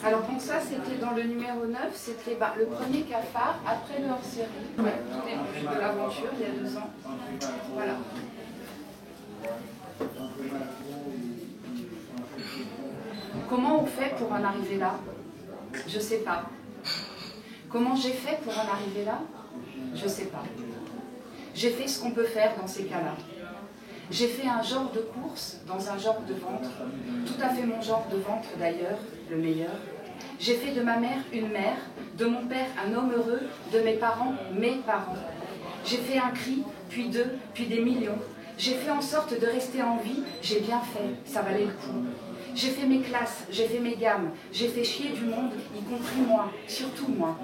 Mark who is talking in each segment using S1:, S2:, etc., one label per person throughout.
S1: Alors donc ça c'était dans le numéro 9, c'était le premier cafard après le hors-série. Ouais, tout début de l'aventure il y a 2 ans. Voilà. Comment on fait pour en arriver là? Je sais pas. Comment j'ai fait pour en arriver là? Je sais pas. J'ai fait ce qu'on peut faire dans ces cas-là. J'ai fait un genre de course dans un genre de ventre, tout à fait mon genre de ventre d'ailleurs, le meilleur. J'ai fait de ma mère une mère, de mon père un homme heureux, de mes parents. J'ai fait un cri, puis 2, puis des millions. J'ai fait en sorte de rester en vie, j'ai bien fait, ça valait le coup. J'ai fait mes classes, j'ai fait mes gammes, j'ai fait chier du monde, y compris moi, surtout moi.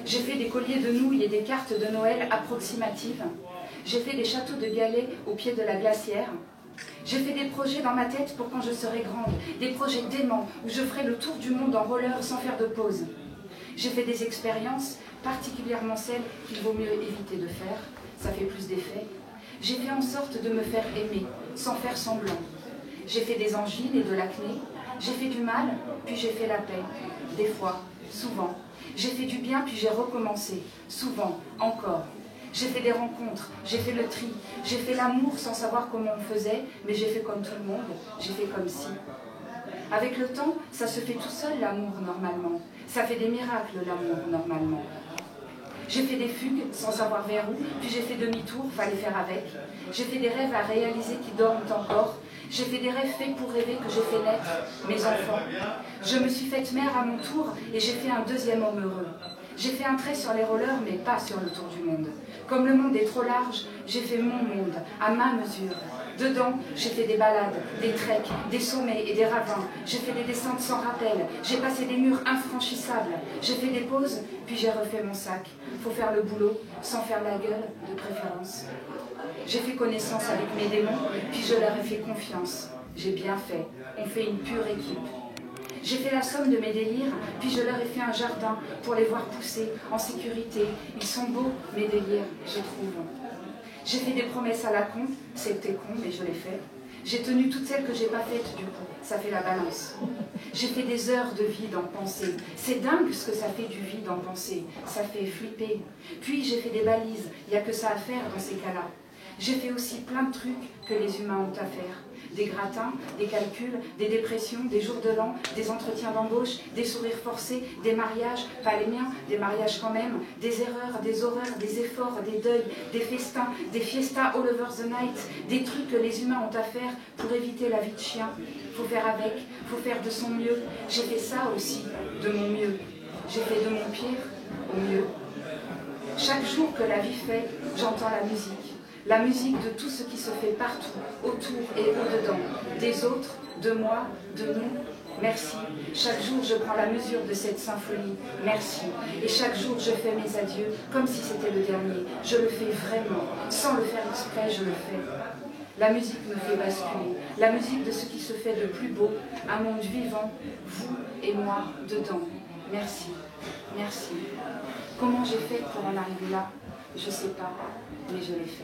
S1: J'ai fait des colliers de nouilles et des cartes de Noël approximatives. J'ai fait des châteaux de galets au pied de la glacière. J'ai fait des projets dans ma tête pour quand je serai grande, des projets déments où je ferai le tour du monde en roller sans faire de pause. J'ai fait des expériences, particulièrement celles qu'il vaut mieux éviter de faire, ça fait plus d'effet. J'ai fait en sorte de me faire aimer, sans faire semblant. J'ai fait des angines et de l'acné, j'ai fait du mal, puis j'ai fait la paix, des fois, souvent. J'ai fait du bien, puis j'ai recommencé, souvent, encore. J'ai fait des rencontres, j'ai fait le tri, j'ai fait l'amour sans savoir comment on faisait, mais j'ai fait comme tout le monde, j'ai fait comme si. Avec le temps, ça se fait tout seul l'amour normalement. Ça fait des miracles l'amour normalement. J'ai fait des fugues sans savoir vers où, puis j'ai fait demi-tour, fallait faire avec. J'ai fait des rêves à réaliser qui dorment encore. J'ai fait des rêves faits pour rêver que j'ai fait naître mes enfants. Je me suis faite mère à mon tour et j'ai fait un deuxième homme heureux. J'ai fait un trait sur les rollers, mais pas sur le tour du monde. Comme le monde est trop large, j'ai fait mon monde, à ma mesure. Dedans, j'ai fait des balades, des treks, des sommets et des ravins. J'ai fait des descentes sans rappel. J'ai passé des murs infranchissables. J'ai fait des pauses, puis j'ai refait mon sac. Faut faire le boulot, sans faire la gueule, de préférence. J'ai fait connaissance avec mes démons, puis je leur ai fait confiance. J'ai bien fait. On fait une pure équipe. J'ai fait la somme de mes délires, puis je leur ai fait un jardin pour les voir pousser en sécurité. Ils sont beaux, mes délires, je trouve. J'ai fait des promesses à la con, c'était con, mais je l'ai fait. J'ai tenu toutes celles que j'ai pas faites, du coup, ça fait la balance. J'ai fait des heures de vide en pensée. C'est dingue ce que ça fait du vide en pensée, ça fait flipper. Puis j'ai fait des balises, il n'y a que ça à faire dans ces cas-là. J'ai fait aussi plein de trucs que les humains ont à faire. Des gratins, des calculs, des dépressions, des jours de l'an, des entretiens d'embauche, des sourires forcés, des mariages, pas les miens, des mariages quand même, des erreurs, des horreurs, des efforts, des deuils, des festins, des fiestas all over the night, des trucs que les humains ont à faire pour éviter la vie de chien. Faut faire avec, faut faire de son mieux. J'ai fait ça aussi, de mon mieux. J'ai fait de mon pire au mieux. Chaque jour que la vie fait, j'entends la musique. La musique de tout ce qui se fait partout, autour et au-dedans, des autres, de moi, de nous. Merci. Chaque jour, je prends la mesure de cette symphonie. Merci. Et chaque jour, je fais mes adieux, comme si c'était le dernier. Je le fais vraiment. Sans le faire exprès, je le fais. La musique me fait basculer. La musique de ce qui se fait de plus beau. Un monde vivant, vous et moi, dedans. Merci. Merci. Comment j'ai fait pour en arriver là? Je sais pas, mais je l'ai fait.